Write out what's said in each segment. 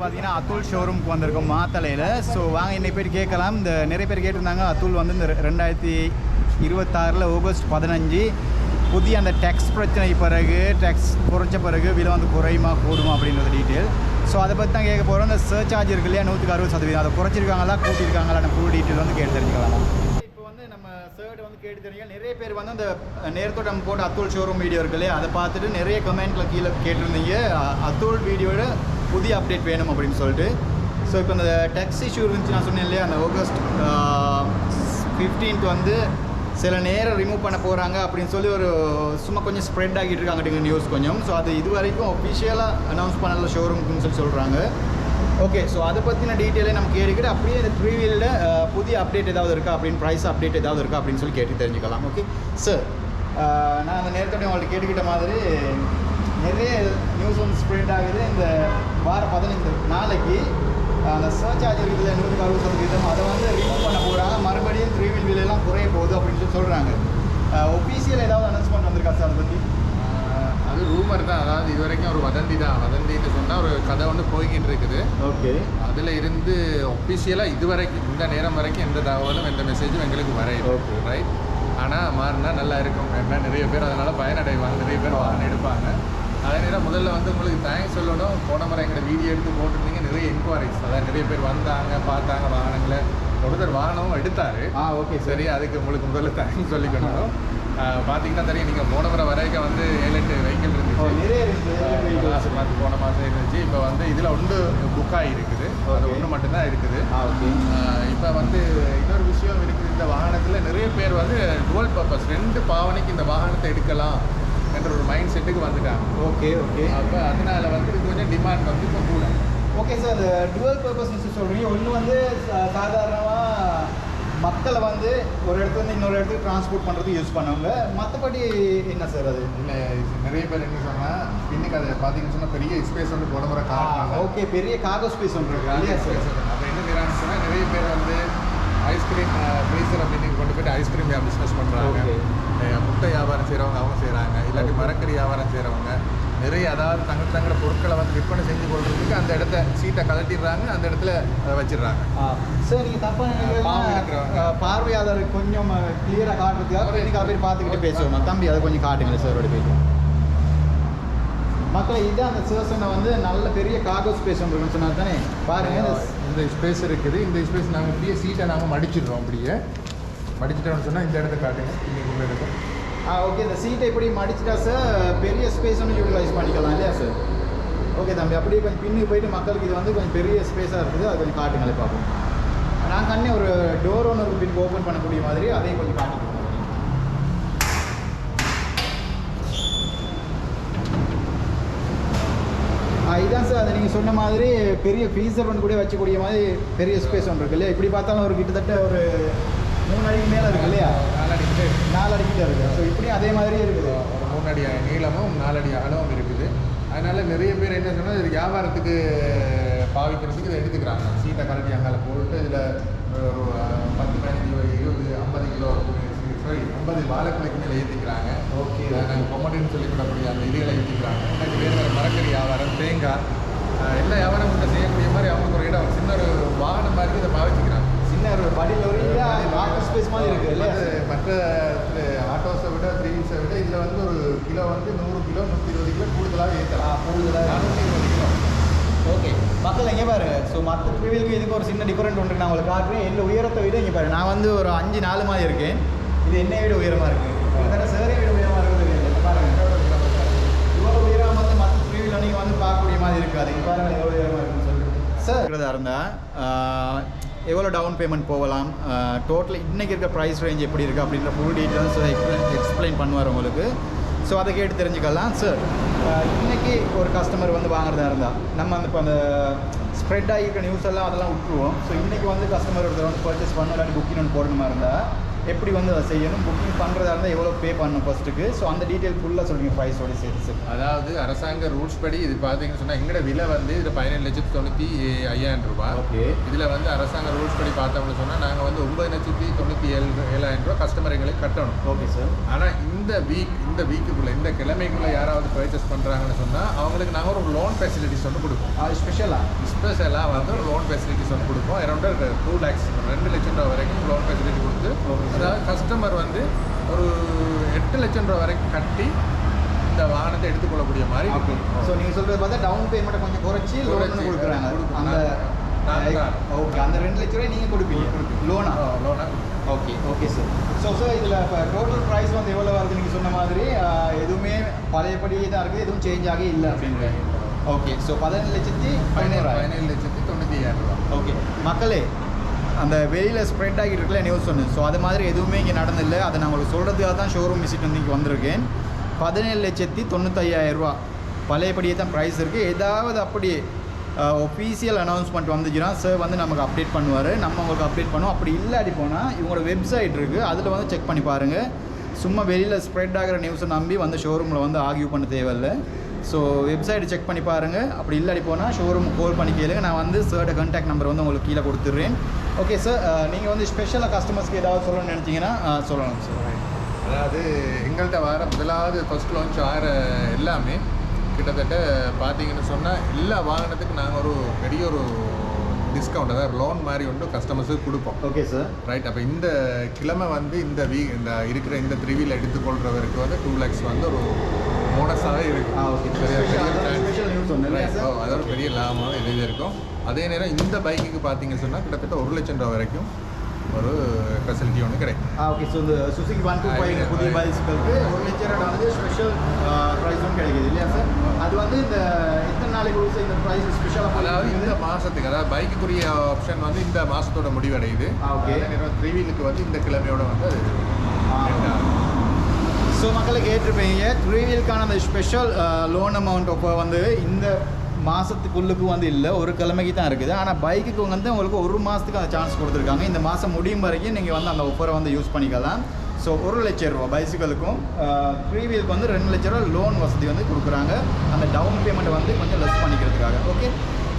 பார்த்தீங்கன்னா அத்துல் ஷோரூமுக்கு வந்திருக்கோம் மாத்தளையில். ஸோ வாங்க இன்னைக்கு போய்ட்டு கேட்கலாம். இந்த நிறைய பேர் கேட்டிருந்தாங்க அத்துல் வந்து இந்த 2026 ஆகஸ்ட் 15 புதிய அந்த டேக்ஸ் பிரச்சனை பிறகு டேக்ஸ் குறைச்ச பிறகு விலை வந்து குறையுமா கூடுமா அப்படின்றது டீட்டெயில். ஸோ அதை பற்றி தான் கேட்க போகிறோம். இந்த சர்சார்ஜ் இருக்கு இல்லையா 160%, அதை குறைச்சிருக்காங்களா கூட்டியிருக்காங்களா ஃபுல் டீட்டெயில் வந்து கேட்டு தெரிஞ்சுக்கலாம். இப்போ வந்து நம்ம ஷர்ட் வந்து கேட்டு தெரிஞ்சுக்கலாம். நிறைய பேர் வந்து அந்த நேரத்தோட நம்ம போட்ட அத்துல் ஷோரூம் வீடியோ இருக்கு இல்லையா, அதை பார்த்துட்டு நிறைய கமெண்ட்டில் கீழே கேட்டிருந்தீங்க அத்துல் வீடியோட புதிய அப்டேட் வேணும் அப்படின்னு சொல்லிட்டு. ஸோ இப்போ இந்த டேக்ஸ் இஷ்யூ இருந்துச்சு நான் சொன்னேன் இல்லையா, அந்த ஆகஸ்ட் 15 வந்து சில நேரம் ரிமூவ் பண்ண போகிறாங்க அப்படின்னு சொல்லி ஒரு சும்மா கொஞ்சம் ஸ்ப்ரெட் ஆகிட்டு இருக்காங்க நியூஸ் கொஞ்சம். ஸோ அது இது வரைக்கும் ஒஃபிஷியலாக அனௌன்ஸ் பண்ணல ஷோரூமுக்குன்னு சொல்லி சொல்கிறாங்க. ஓகே, ஸோ அதை பற்றின டீட்டெயிலே நம்ம கேட்டுக்கிட்டு அப்படியே இந்த ப்ரீவியலில் புதிய அப்டேட் ஏதாவது இருக்கா அப்படின்னு ப்ரைஸ் அப்டேட் ஏதாவது இருக்கா அப்படின்னு சொல்லி கேட்டு தெரிஞ்சுக்கலாம். ஓகே சார், நான் அந்த நேரத்தோட உங்கள்கிட்ட கேட்டுக்கிட்ட மாதிரி நிறைய நியூஸ் வந்து ஸ்ப்ரெட் ஆகுது. இந்த வாரம் 15 நாளைக்கு அந்த சர்சார்ஜ் இருக்குது 160%, அதை வந்து ரிமூவ் பண்ண போகிறாங்க. மறுபடியும் த்ரீவில் விலையெல்லாம் குறைய போகுது அப்படின்னு சொல்லி சொல்கிறாங்க. ஒஃபீஷியல் ஏதாவது அனௌன்ஸ்மெண்ட் வந்திருக்கா சார் அதை பற்றி? அது ரூமர் தான், அதாவது இது வரைக்கும் ஒரு வதந்தி தான். வதந்தின்னு சொன்னால் ஒரு கதை வந்து போய்கிட்டு இருக்குது. ஓகே, அதில் இருந்து ஒஃபிஷியலாக இது வரைக்கும் இந்த நேரம் வரைக்கும் எந்த தகவலும் எந்த மெசேஜும் எங்களுக்கு வரையும். Okay right. ஆனால் மாறினா நல்லா இருக்கும். ஏன்னா நிறைய பேர் அதனால் பயனடைவாங்க, நிறைய பேர் வாகனம் எடுப்பாங்க. அதே நேரம் முதல்ல வந்து உங்களுக்கு தேங்க்ஸ் சொல்லணும். போன முறை எங்களை வீடியோ எடுத்து போட்டிருந்தீங்க, நிறைய என்கொயரிஸ், அதாவது நிறைய பேர் வந்தாங்க பார்த்தாங்க வாகனங்களை. ஒருத்தர் வாகனமும் எடுத்தார். ஓகே சரி, அதுக்கு உங்களுக்கு முதல்ல தேங்க்ஸ் சொல்லிக்கணும். பார்த்தீங்கன்னா தெரியும், நீங்கள் போன முறை வரைக்கும் வந்து 7-8 வெஹிக்கிள் இருந்துச்சு, நிறைய இருக்குது. போன மாதம் இருந்துச்சு. இப்போ வந்து இதில் ஒன்று புக் ஆகிருக்குது, அது ஒன்று மட்டும்தான் இருக்குது. ஓகே, இப்போ வந்து இன்னொரு விஷயம் இருக்குது. இந்த வாகனத்தில் நிறைய பேர் வந்து டுவல் பர்பஸ் 2 பாவனைக்கு இந்த வாகனத்தை எடுக்கலாம் என்ற ஒரு மைண்ட் செட்டுக்கு வந்துட்டாங்க. Okay okay. அப்போ அதனால் வந்து கொஞ்சம் டிமாண்ட் வந்து இப்போ கூட. ஓகே சார், அந்த டுவல் பர்பஸ்ன்னு சொல்கிறீங்க. ஒன்று வந்து சாதாரணமாக மக்களை வந்து ஒரு இடத்துலேருந்து இன்னொரு இடத்துக்கு டிரான்ஸ்போர்ட் பண்ணுறதுக்கு யூஸ் பண்ணுவாங்க. மற்றபடி என்ன சார் அது? இல்லை, நிறைய பேர் என்ன சொன்னால் இன்னைக்கு அதை பார்த்தீங்கன்னு சொன்னால் பெரிய ஸ்பேஸ் வந்து போட முறை காரணம். ஓகே, பெரிய காகோ ஸ்பேஸ் ஒன்று இருக்கு இல்லையா சார்? அப்போ என்ன செய்யறாங்கன்னு சொன்னால் நிறைய பேர் வந்து ஐஸ்கிரீம் ஃப்ரீசர் அப்படின்னு கொண்டு போய்ட்டு ஐஸ்கிரீம் பிஸ்னஸ் பண்ணுறாங்க. முட்டை வியாபாரம் செய்கிறவங்க அவங்க செய்கிறாங்க, இல்லாட்டி மரக்கறி வியாபாரம் செய்கிறவங்க நிறைய, அதாவது தங்களோட பொருட்களை வந்து விற்பனை செஞ்சு கொள்றதுக்கு அந்த இடத்த சீட்டை கலட்டிடுறாங்க, அந்த இடத்துல வச்சிடுறாங்க. சார் நீங்கள் தப்பாக பார்வையாளர் கொஞ்சம் கிளியராக காட்டுறதுக்காக இன்னைக்கு அதை போய் பார்த்துக்கிட்டு பேசுவோம். தம்பி அதை கொஞ்சம் காட்டுங்களேன் சாரோட பேசுவோம். மக்களை இதுதான் அந்த சர்சனை வந்து நல்ல பெரிய காகோ ஸ்பேஸ் ஒன்று இருக்குன்னு சொன்னால் தானே பாருங்கள். இந்த ஸ்பேஸ் இருக்குது. இந்த ஸ்பேஸ் நாங்கள் இப்படியே சீட்டை நாங்கள் மடிச்சிடுறோம். அப்படியே மடிச்சிட்டோம்னு சொன்னால் இந்த இடத்த காட்டுங்க, இன்னைக்கு உள்ள இடத்த. ஓகே, இந்த சீட்டை இப்படி மடிச்சிட்டா சார் பெரிய ஸ்பேஸ் ஒன்று யூட்டிலைஸ் பண்ணிக்கலாம் இல்லையா சார்? ஓகே தம்பி, அப்படியே கொஞ்சம் பின்னுக்கு போயிட்டு மக்களுக்கு இது வந்து கொஞ்சம் பெரிய ஸ்பேஸாக இருக்குது, அது கொஞ்சம் காட்டுங்களே பார்ப்போம். நான் கண்ணே ஒரு டோர் ஒன்று பின் ஓப்பன் பண்ணக்கூடிய மாதிரி அதையும் கொஞ்சம் காட்டிக்கணும். இதான் சார், அது நீங்கள் சொன்ன மாதிரி பெரிய ஃப்ரீசர் ஒன்று கூட வச்சக்கூடிய மாதிரி பெரிய ஸ்பேஸ் ஒன்று இருக்கு இல்லையா? இப்படி பார்த்தாலும் ஒரு கிட்டத்தட்ட ஒரு 3 அடிக்கு மேலே இருக்குது இல்லையா? 4 அடிக்கிட்ட இருக்குது. ஸோ இப்படியும் அதே மாதிரியே இருக்குது. ஒரு 3 அடி நீளமும் 4 அடி அகலமும் இருக்குது. அதனால் நிறைய பேர் என்ன சொன்னால் இது வியாபாரத்துக்கு பாவிக்கிறதுக்கு இதை எடுத்துக்கிறாங்க. சீட்டை கலட்டி அங்கால போட்டு இதில் ஒரு 10, 15, 20, 50 கிலோ 50 வாழைக்கிழக்கு மேலே ஏற்றிக்கிறாங்க. ஓகே, நாங்கள் கொமடின்னு சொல்லிக்கூடக்கூடிய அந்த இதுகளை ஏற்றிக்கிறாங்க. எனக்கு வேறு மரக்கறி வியாபாரம், தேங்காய், எல்லா வியாபாரம் கூட செய்யக்கூடிய மாதிரி அவங்களுக்கு ஒரு இடம், சின்ன ஒரு வாகனம் மாதிரி இதை பாவிச்சுக்கிறாங்க. சின்ன ஒரு படியில் ஒரு ஆட்டோ ஸ்பேஸ் மாதிரி இருக்குது இல்லையா? மற்ற ஆட்டோஸை விட 3 வீல்ஸை விட இதில் வந்து ஒரு கிலோ வந்து 100 கிலோ 120 கிலோ கூடுதலாக ஏற்றலாம். கூடுதலாக 420 கிலோ. ஓகே மக்கள் எங்கே பாரு. ஸோ மற்ற ட்ரிவியலுக்கு இதுக்கு ஒரு சின்ன டிஃபரெண்ட் ஒன்று நான் உங்களுக்கு காட்டுறேன். என்ன உயரத்தை விட இங்கே பாரு, நான் வந்து ஒரு 5-4 மாதிரி இருக்கேன். இது என்னை விட உயரமாக இருக்குது. கிட்டத்தட்ட சேரை விட உயரமாக இருக்குது பாருங்கள். இவ்வளோ உயரம் வந்து மற்ற ட்ரிவியில் நீங்கள் வந்து பார்க்கக்கூடிய மாதிரி இருக்காது. இங்கே பாருங்கள் எவ்வளோ உயரமாக இருக்குன்னு சொல்லிட்டு சார் இருக்கிறதா இருந்தால் எவ்வளோ டவுன் பேமெண்ட் போகலாம், டோட்டல் இன்றைக்கி இருக்க ப்ரைஸ் ரேஞ்ச் எப்படி இருக்குது அப்படின்ற ஃபுல் டீட்டெயில்ஸ் எக்ஸ்பிளைன் பண்ணுவார் உங்களுக்கு. ஸோ அதை கேட்டு தெரிஞ்சுக்கலாம். சார், இன்றைக்கி ஒரு கஸ்டமர் வந்து வாங்குறதா இருந்தால் நம்ம அந்த இப்போ அந்த ஸ்ப்ரெட் ஆகிருக்க நியூஸ் எல்லாம் அதெல்லாம் விட்டுருவோம். ஸோ இன்றைக்கி வந்து கஸ்டமர் ஒருத்தர் வந்து பர்ச்சேஸ் பண்ண இல்லாட்டி புக்கிங் ஒன்று போடணுமா இருந்தால் எப்படி வந்து அதை செய்யணும், புக்கிங் பண்ணுறதா இருந்தால் எவ்வளோ பே பண்ணணும் ஃபஸ்ட்டுக்கு. ஸோ அந்த டீட்டெயில் ஃபுல்லாக சொல்லுங்கள் ப்ரைஸோட சேர்த்து சார். அதாவது அரசாங்க ரூல்ஸ் படி இது பார்த்தீங்கன்னு சொன்னால் எங்களோட விலை வந்து இது 17,95,000 ரூபாய். ஓகே. இதில் வந்து அரசாங்க ரூல்ஸ் படி பார்த்தோம்னு சொன்னால் நாங்கள் வந்து 9,97,000 ரூபா கஸ்டமர் எங்களுக்கு கட்டணும். Okay sir. ஆனால் இந்த வீக்குக்குள்ளே இந்த கிழமைக்குள்ளே யாராவது பர்ச்சேஸ் பண்ணுறாங்கன்னு சொன்னால் அவங்களுக்கு நாங்கள் ஒரு லோன் ஃபெசிலிட்டிஸ் ஒன்று கொடுப்போம். ஸ்பெஷலாக வந்து ஒரு லோன் ஃபெசிலிட்டிஸ் ஒன்று கொடுப்போம். அரௌண்ட் 2 lakhs 2 லட்சம் ரூபா வரைக்கும் லோன் ஃபெசிலிட்டி கொடுத்து, அதாவது கஸ்டமர் வந்து ஒரு 8 லட்சம் ரூபா வரைக்கும் கட்டி இந்த வாகனத்தை எடுத்துக்கொள்ளக்கூடிய மாதிரி. ஓகே. ஸோ நீங்கள் சொல்கிறது பார்த்தா டவுன் பேமெண்ட்டை கொஞ்சம் குறைச்சி லோன் கொடுக்குறாங்க. அந்த ஓகே, அந்த 2 லட்ச ரூபாய் நீங்கள் கொடுப்பீங்க லோனா? Okay sir. ஸோ இதில் இப்போ டோட்டல் ப்ரைஸ் வந்து எவ்வளோ வருது? நீங்கள் சொன்ன மாதிரி எதுவுமே பழையபடியே தான் இருக்குது, எதுவும் சேஞ்ச் ஆகி இல்லை அப்படின்றாங்க. ஓகே. ஸோ 17,90,000 ரூபா. ஓகே மக்களே, அந்த வெளியில் ஸ்ப்ரெட் ஆகிட்டு இருக்கல நியூஸ் சொன்னேன். ஸோ அது மாதிரி எதுவுமே இங்கே நடந்தில்லை. அதை நான் உங்களுக்கு சொல்கிறதுக்காக தான் ஷோரூம் விசிட் வந்து இங்கே வந்திருக்கேன். 17,95,000 ரூபா பழையபடியே தான் ப்ரைஸ் இருக்குது. ஏதாவது அப்படியே ஒஃபீஷியல் அனௌன்ஸ்மெண்ட் வந்துச்சுன்னா சார் வந்து நமக்கு அப்டேட் பண்ணுவார், நம்ம உங்களுக்கு அப்டேட் பண்ணுவோம். அப்படி இல்லாட்டி போனால் இவங்களோட வெப்சைட் இருக்குது, அதில் வந்து செக் பண்ணி பாருங்கள். சும்மா வெளியில் ஸ்ப்ரெட் ஆகிற நியூஸை நம்பி வந்து ஷோரூமில் வந்து ஆர்கியூ பண்ண தேவையில்லை. ஸோ வெப்சைட் செக் பண்ணி பாருங்கள். அப்படி இல்லாட்டி போனால் ஷோரூம் கால் பண்ணி கேளுங்க. நான் வந்து சாரோட கான்டாக்ட் நம்பர் வந்து உங்களுக்கு கீழே கொடுத்துட்றேன். ஓகே சார், நீங்கள் வந்து ஸ்பெஷலாக கஸ்டமர்ஸ்க்கு ஏதாவது சொல்லணும்னு நினச்சிங்கன்னா சொல்லலாம் சார். அதாவது எங்கள்கிட்ட வர முதலாவது ஃபர்ஸ்ட் லான்ச் ஆகிற எல்லாமே கிட்டத்தட்ட பார்த்தீங்கன்னு சொன்னால் எல்லா வாகனத்துக்கு நாங்கள் ஒரு பெரிய ஒரு டிஸ்கவுண்ட், அதாவது லோன் மாதிரி ஒன்று கஸ்டமர்ஸுக்கு கொடுப்போம். Okay sir. ரைட். அப்போ இந்த கிழமை வந்து இந்த இருக்கிற இந்த 3 வீல் எடுத்துக்கொள்கிறவருக்கு வந்து 2 lakhs வந்து ஒரு போனஸாகவே இருக்கும். ஓகே. அதோட பெரிய லாபம் இது இருக்கும். அதே நேரம் இந்த பைக்குக்கு பார்த்தீங்கன்னு சொன்னால் கிட்டத்தட்ட 1 லட்சம் ரூபா வரைக்கும் ஒரு ஃபெசிலிட்டி ஒன்று கிடைக்கும். ஓகே. ஸோ இந்த சுசுகி 125 புதிய பைக்குகளுக்கு 1 லட்சம் ரூபா வந்து ஸ்பெஷல் ப்ரைஸும் கிடைக்குது இல்லையா சார்? அது வந்து இந்த எத்தனை நாளைக்கு கொடுத்து இந்த ப்ரைஸ் ஸ்பெஷலாக? அதாவது இந்த மாதத்துக்கு, அதாவது பைக்குக்குரிய ஆப்ஷன் வந்து இந்த மாதத்தோட முடிவடையுது. ஓகே. அதே நேரம் 3 வீலுக்கு வந்து இந்த கிழமையோட வந்து அது. ஸோ மக்களை கேட்டிருப்பீங்க, 3 வீலுக்கான அந்த ஸ்பெஷல் லோன் அமௌண்ட் இப்போ வந்து இந்த மாதத்துக்குள்ளுக்கு வந்து இல்லை, ஒரு கிழமைக்கு தான் இருக்குது. ஆனால் பைக்குக்கு வந்து உங்களுக்கு 1 மாதத்துக்கு அந்த சான்ஸ் கொடுத்துருக்காங்க. இந்த மாதம் முடியும் வரைக்கும் நீங்கள் வந்து அந்த ஆஃபரை வந்து யூஸ் பண்ணிக்கலாம். ஸோ 1 லட்சம் ரூபா பைசிக்கலுக்கும் 3 வீலுக்கு வந்து 2 லட்ச ரூபா லோன் வசதி வந்து கொடுக்குறாங்க, அந்த டவுன் பேமெண்ட்டை வந்து கொஞ்சம் லெஸ் பண்ணிக்கிறதுக்காக. ஓகே.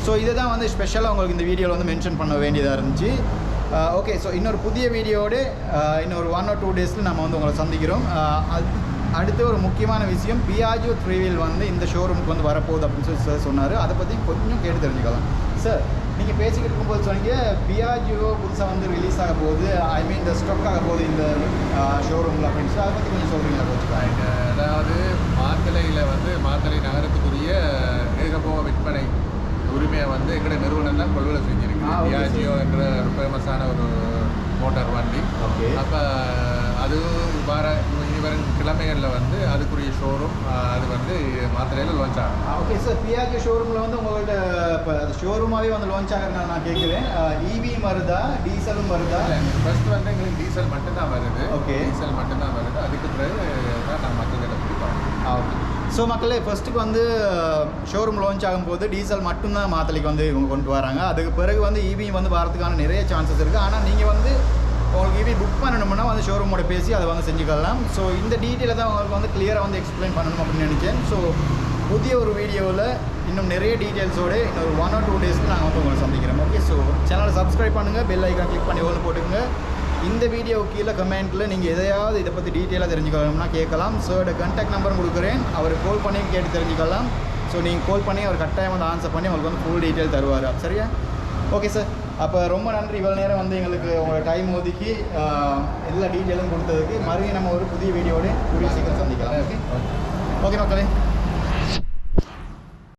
ஸோ இதை தான் வந்து ஸ்பெஷலாக உங்களுக்கு இந்த வீடியோவில் வந்து மென்ஷன் பண்ண வேண்டியதாக இருந்துச்சு. ஓகே. ஸோ இன்னொரு புதிய வீடியோடு இன்னொரு 1 or 2 டேஸில் நம்ம வந்து உங்களை சந்திக்கிறோம். அடுத்து ஒரு முக்கியமான விஷயம், பியாஜோ 3 வீல் வந்து இந்த ஷோரூமுக்கு வந்து வரப்போகுது அப்படின்னு சொல்லி சார் சொன்னார். அதை பற்றி கொஞ்சம் கேட்டு தெரிஞ்சுக்கலாம் சார். நீங்கள் பேசிக்கிட்டு இருக்கும்போது சொன்னீங்க பியாஜோ புதுசாக வந்து ரிலீஸ் ஆக போகுது, ஐ மீன் இந்த ஸ்டாக் ஆக போகுது இந்த ஷோரூமில் அப்படின்னு சொல்லி அதை பற்றி கொஞ்சம் சொல்கிறீங்களா கொஞ்சம்? அதாவது மாத்தளை நகரத்துக்குரிய ஏகபோக விற்பனை உரிமையை வந்து எங்களுடைய நிறுவனம் தான் கொள்வலை செஞ்சுருக்கு. பியாஜியோ என்ற ஒரு ஃபேமஸான ஒரு மோட்டார் வண்டி. ஓகே. அப்போ அது வரும் கிழமைகளில் வந்து அதுக்குரிய ஷோரூம் அது வந்து மாத்திரையில் லான்ச் ஆகும். Okay sir. பியாஜோ ஷோரூமில் வந்து உங்கள்கிட்ட இப்போ ஷோரூமாகவே வந்து லான்ச் ஆகிறதுனால நான் கேட்குறேன், இவியும் வருதா டீசலும் வருதா? ஃபர்ஸ்ட் வந்து எங்களுக்கு டீசல் மட்டும்தான் வருது. ஓகே. டீசல் மட்டும்தான் வருது. அதுக்கு பிறகு தான் நம்ம மற்றதை பிடிப்போம். ஓகே. ஸோ மக்களே, ஃபஸ்ட்டுக்கு வந்து ஷோரூம் லான்ச் ஆகும்போது டீசல் மட்டும்தான் மாத்தளைக்கு வந்து இவங்க கொண்டு வராங்க. அதுக்கு பிறகு வந்து இவி வந்து வரதுக்கான நிறைய சான்சஸ் இருக்குது. ஆனால் நீங்கள் வந்து உங்களுக்கு இவி புக் பண்ணணும்னா வந்து ஷோரூமோட பேசி அதை வந்து செஞ்சுக்கலாம். ஸோ இந்த டீட்டெயிலை தான் உங்களுக்கு வந்து கிளியராக வந்து எக்ஸ்பிளைன் பண்ணணும் அப்படின்னு நினச்சேன். ஸோ புதிய ஒரு வீடியோவில் இன்னும் நிறைய டீட்டெயில்ஸோடு இன்னொரு 1 or 2 டேஸில் நாங்கள் வந்து உங்களை சந்திக்கிறோம். ஓகே. ஸோ சேனலை சப்ஸ்கிரைப் பண்ணுங்கள், பெல் ஐக்கான் கிளிக் பண்ணி ஒன்று போட்டுக்கோங்க. இந்த வீடியோ கீழே கமெண்ட்டில் நீங்கள் எதையாவது இதை பற்றி டீட்டெயிலாக தெரிஞ்சுக்கணும்னா கேட்கலாம். சாரோட கான்டாக்ட் நம்பர் கொடுக்குறேன், அவர் கால் பண்ணி கேட்டு தெரிஞ்சுக்கலாம். ஸோ நீங்கள் கால் பண்ணி அவர் கட்டாயம் வந்து ஆன்சர் பண்ணி உங்களுக்கு வந்து ஃபுல் டீட்டெயில் தருவார். சரியா? Okay sir. அப்போ ரொம்ப நன்றி, இவ்வளோ நேரம் வந்து எங்களுக்கு உங்களோட டைம் ஒதுக்கி எல்லா டீட்டெயிலும் கொடுத்ததுக்கு. மறுபடியும் நம்ம ஒரு புதிய வீடியோடு கூடிய சீக்கிரம் சந்திக்கலாம். ஓகே. ஓகே மக்களே.